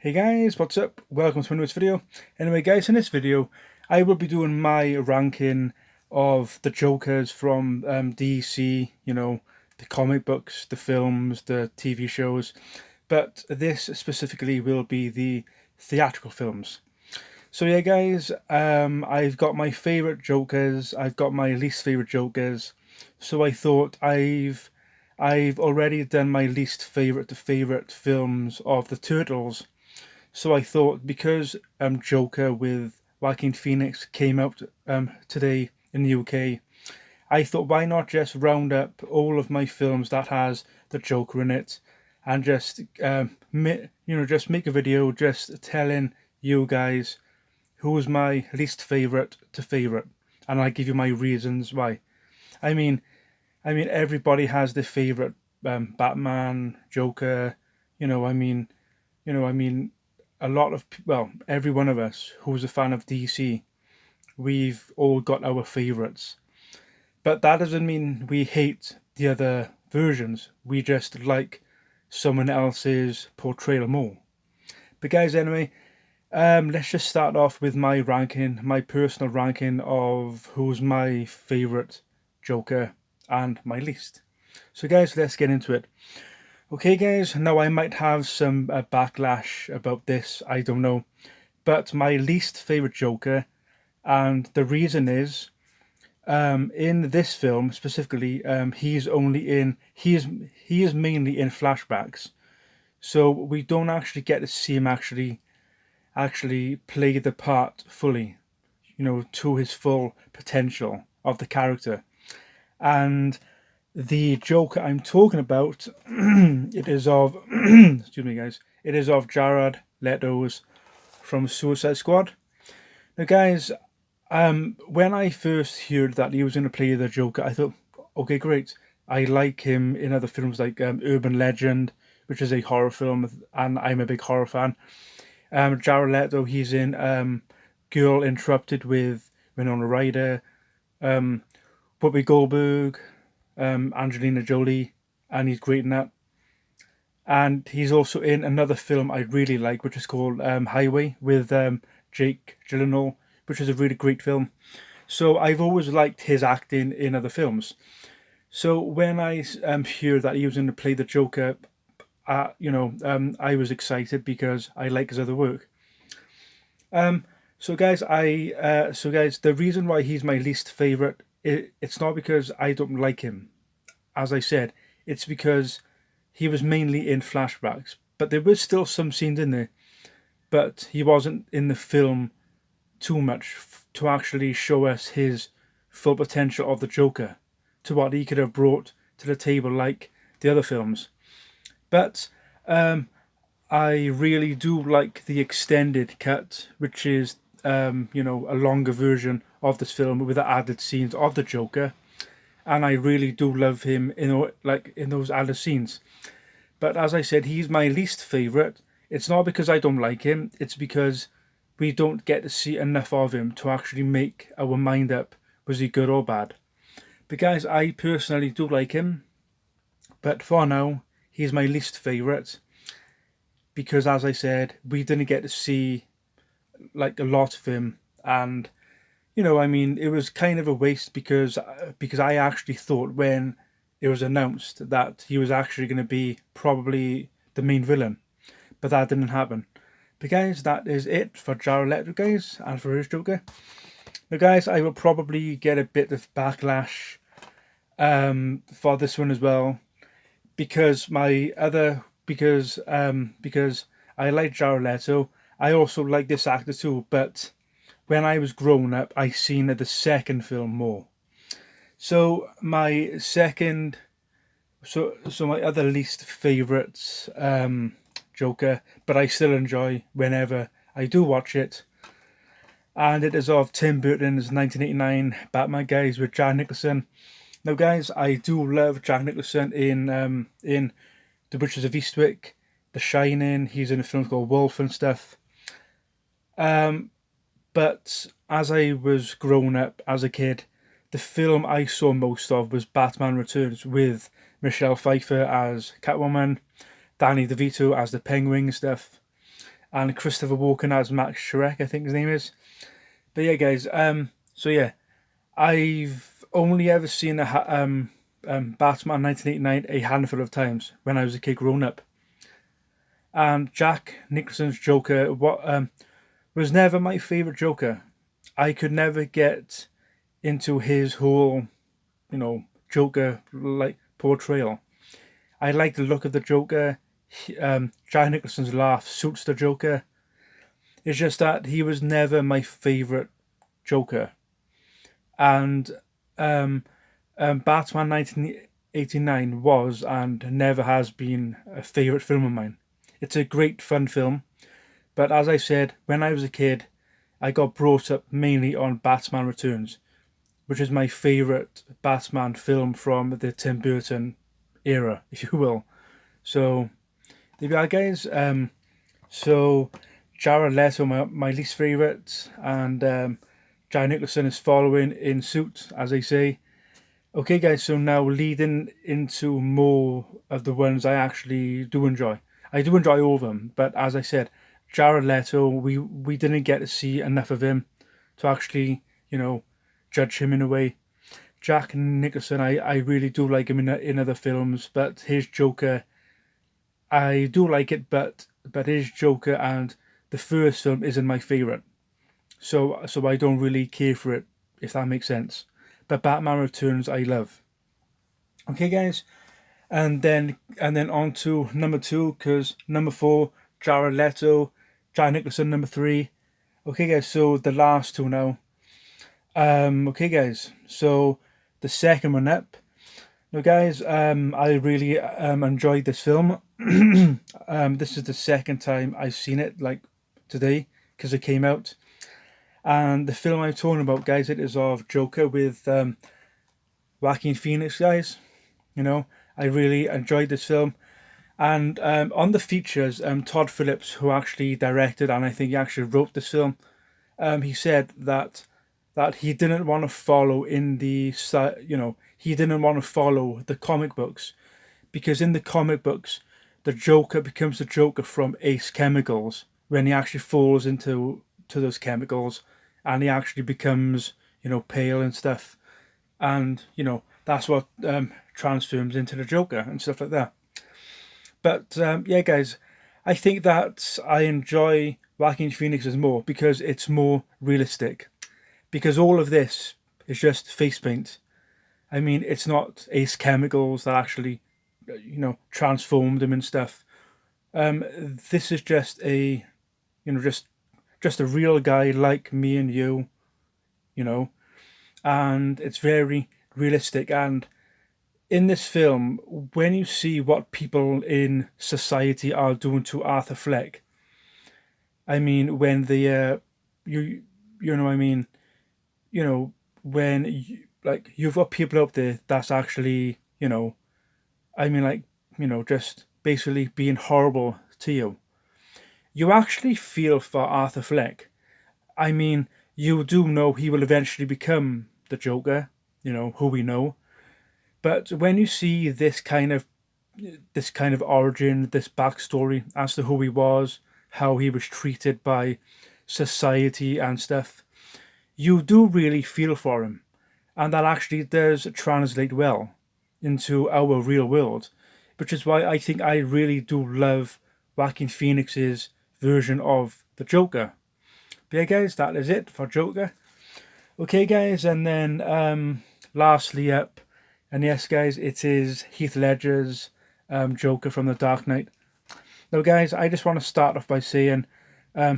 Hey guys, what's up? Welcome to my newest video. Anyway guys, in this video I will be doing my ranking of the Jokers from DC, the comic books, the films, the TV shows, but this specifically will be the theatrical films. So yeah guys, I've got my favourite Jokers, I've got my least favourite Jokers, so I thought I've already done my least favourite to favourite films of the Turtles. So I thought because Joker with Joaquin Phoenix came out today in the UK, I thought why not just round up all of my films that has the Joker in it, and just just make a video just telling you guys who's my least favorite to favorite, and I give you my reasons why. I mean, everybody has their favorite Batman, Joker. You know, I mean, a lot of well, every one of us who's a fan of DC, we've all got our favorites. But that doesn't mean we hate the other versions. We just like someone else's portrayal more. But guys, anyway, let's just start off with my ranking, my personal ranking of who's my favorite Joker and my least. So guys, let's get into it. Okay guys, now I might have some backlash about this, I don't know. But my least favorite Joker, and the reason is, in this film specifically, he is mainly in flashbacks. So we don't actually get to see him actually play the part fully, to his full potential of the character. And the Joker I'm talking about, it is of, excuse me, guys, it is of Jared Leto's from Suicide Squad. Now, guys, when I first heard that he was going to play the Joker, I thought, okay, great. I like him in other films like Urban Legend, which is a horror film, and I'm a big horror fan. Jared Leto, he's in Girl Interrupted with Winona Ryder, Whoopi Goldberg, Angelina Jolie, and he's great in that. And he's also in another film I really like, which is called Highway with Jake Gyllenhaal, which is a really great film. So I've always liked his acting in other films. So when I hear that he was going to play the Joker, I was excited because I like his other work. So guys, the reason why he's my least favorite, it's not because I don't like him. As I said, it's because he was mainly in flashbacks, but there was still some scenes in there, but he wasn't in the film too much to actually show us his full potential of the Joker, to what he could have brought to the table like the other films. But I really do like the extended cut, which is a longer version of this film with the added scenes of the Joker, and I really do love him in those added scenes. But as I said, he's my least favorite. It's not because I don't like him, it's because we don't get to see enough of him to actually make our mind up, was he good or bad. But guys, I personally do like him, but for now he's my least favorite because, as I said, we didn't get to see like a lot of him. And it was kind of a waste because I actually thought when it was announced that he was actually going to be probably the main villain, but that didn't happen. But guys, that is it for Jared Leto, guys, and for his Joker. Now, guys, I will probably get a bit of backlash for this one as well because because I like Jared Leto. I also like this actor too, but when I was growing up, I seen the second film more. So my second, so my other least favorite Joker, but I still enjoy whenever I do watch it, and it is of Tim Burton's 1989 Batman, guys, with Jack Nicholson. Now, guys, I do love Jack Nicholson in The Witches of Eastwick, The Shining. He's in a film called Wolf and stuff. But as I was growing up as a kid, the film I saw most of was Batman Returns with Michelle Pfeiffer as Catwoman, Danny DeVito as the Penguin and stuff. and Christopher Walken as Max Shrek, I think his name is. But yeah, guys. So yeah, I've only ever seen Batman 1989 a handful of times when I was a kid growing up, and Jack Nicholson's Joker was never my favorite Joker. I could never get into his whole, Joker like portrayal. I like the look of the Joker. Jack Nicholson's laugh suits the Joker. It's just that he was never my favorite Joker. And Batman 1989 was and never has been a favorite film of mine. It's a great fun film, but as I said, when I was a kid, I got brought up mainly on Batman Returns, which is my favorite Batman film from the Tim Burton era, if you will. So there you are, guys. So Jared Leto, my least favorite, and Jack Nicholson is following in suit, as I say. Okay, guys, so now leading into more of the ones I actually do enjoy. I do enjoy all of them, but as I said, Jared Leto, we didn't get to see enough of him to actually, judge him in a way. Jack Nicholson, I really do like him in other films, but his Joker, I do like it, but his Joker and the first film isn't my favorite. So I don't really care for it, if that makes sense. But Batman Returns I love. Okay, guys, and then on to number 2, because number 4, Jared Leto, Jack Nicholson, number 3. Okay, guys, so the last two now. Okay, guys, so the second one up. Now, guys, I really enjoyed this film. This is the second time I've seen it, like today, because it came out. And the film I'm talking about, guys, it is of Joker with Joaquin Phoenix, guys. I really enjoyed this film. And on the features, Todd Phillips, who actually directed and I think he actually wrote this film, he said that he didn't want to follow he didn't want to follow the comic books, because in the comic books, the Joker becomes the Joker from Ace Chemicals when he actually falls into those chemicals, and he actually becomes pale and stuff, and that's what transforms into the Joker and stuff like that. But yeah, guys, I think that I enjoy Joaquin Phoenix's more because it's more realistic. Because all of this is just face paint. I mean, it's not Ace Chemicals that actually, transformed him and stuff. This is just a, just a real guy like me and you, and it's very realistic. And in this film, when you see what people in society are doing to Arthur Fleck, I mean, when they, you know, what I mean, when you've got people out there that's actually, I mean, just basically being horrible to you. You actually feel for Arthur Fleck. I mean, you do know he will eventually become the Joker, who we know. But when you see this kind of origin, this backstory as to who he was, how he was treated by society and stuff, you do really feel for him. And that actually does translate well into our real world, which is why I think I really do love Joaquin Phoenix's version of the Joker. But yeah, guys, that is it for Joker. Okay, guys, and then lastly up, and yes, guys, it is Heath Ledger's Joker from The Dark Knight. Now, guys, I just want to start off by saying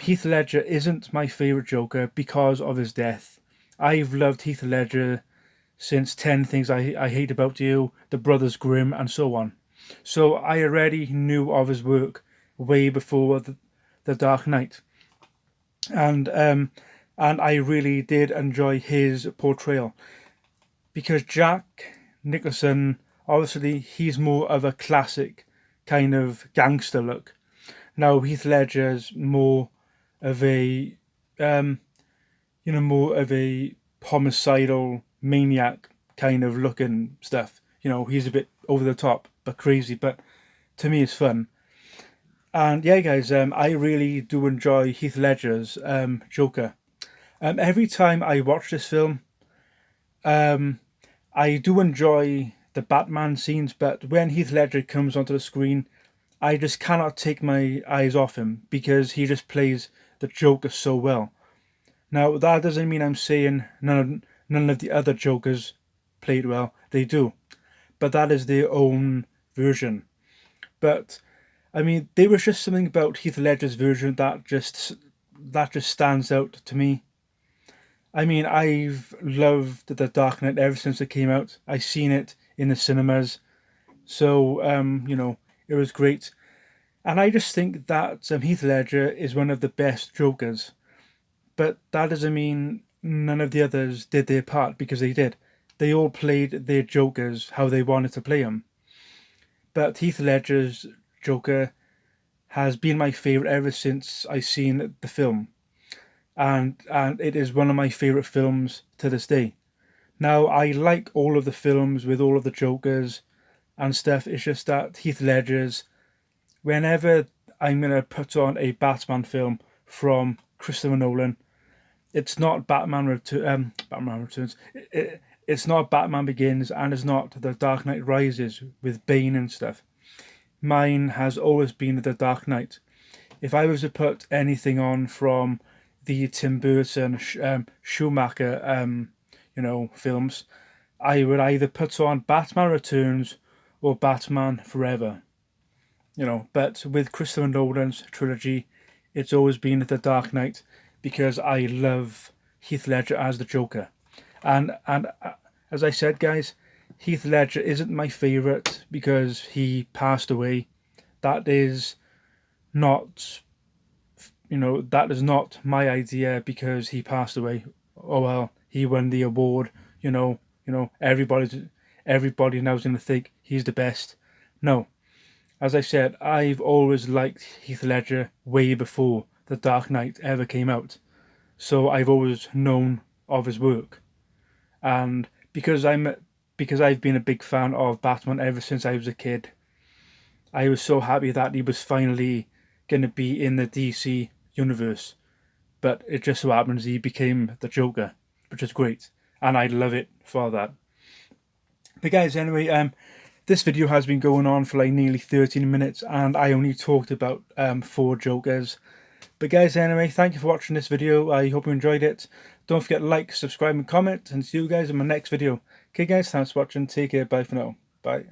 Heath Ledger isn't my favourite Joker because of his death. I've loved Heath Ledger since 10 Things I Hate About You, The Brothers Grimm, and so on. So I already knew of his work way before the Dark Knight. And I really did enjoy his portrayal. Because Jack Nicholson, obviously, he's more of a classic kind of gangster look. Now, Heath Ledger's more of a, more of a homicidal maniac kind of looking stuff. He's a bit over the top, but crazy, but to me it's fun. And yeah, guys, I really do enjoy Heath Ledger's Joker. Every time I watch this film, um, I do enjoy the Batman scenes, but when Heath Ledger comes onto the screen, I just cannot take my eyes off him because he just plays the Joker so well. Now, that doesn't mean I'm saying none of the other Jokers played well. They do, but that is their own version. But I mean, there was just something about Heath Ledger's version that just stands out to me. I mean, I've loved The Dark Knight ever since it came out. I seen it in the cinemas, so it was great. And I just think that Heath Ledger is one of the best Jokers. But that doesn't mean none of the others did their part, because they did. They all played their Jokers how they wanted to play them. But Heath Ledger's Joker has been my favourite ever since I seen the film. And it is one of my favourite films to this day. Now, I like all of the films with all of the Jokers and stuff. It's just that Heath Ledger's, whenever I'm going to put on a Batman film from Christopher Nolan, it's not Batman Returns. It's not Batman Begins, and it's not The Dark Knight Rises with Bane and stuff. Mine has always been The Dark Knight. If I was to put anything on from the Tim Burton, Schumacher, films, I would either put on Batman Returns or Batman Forever. But with Christopher Nolan's trilogy, it's always been The Dark Knight, because I love Heath Ledger as the Joker. And as I said, guys, Heath Ledger isn't my favourite because he passed away. That is not, that is not my idea because he passed away. Oh well, he won the award. Everybody now's going to think he's the best. No, as I said, I've always liked Heath Ledger way before The Dark Knight ever came out. So I've always known of his work. And because I've been a big fan of Batman ever since I was a kid, I was so happy that he was finally going to be in the DC universe. But it just so happens he became the Joker, which is great, and I love it for that. But guys, anyway, this video has been going on for like nearly 13 minutes, and I only talked about 4 Jokers. But guys, anyway, thank you for watching this video. I hope you enjoyed it. Don't forget to like, subscribe and comment, and see you guys in my next video. Okay guys, thanks for watching. Take care. Bye for now. Bye.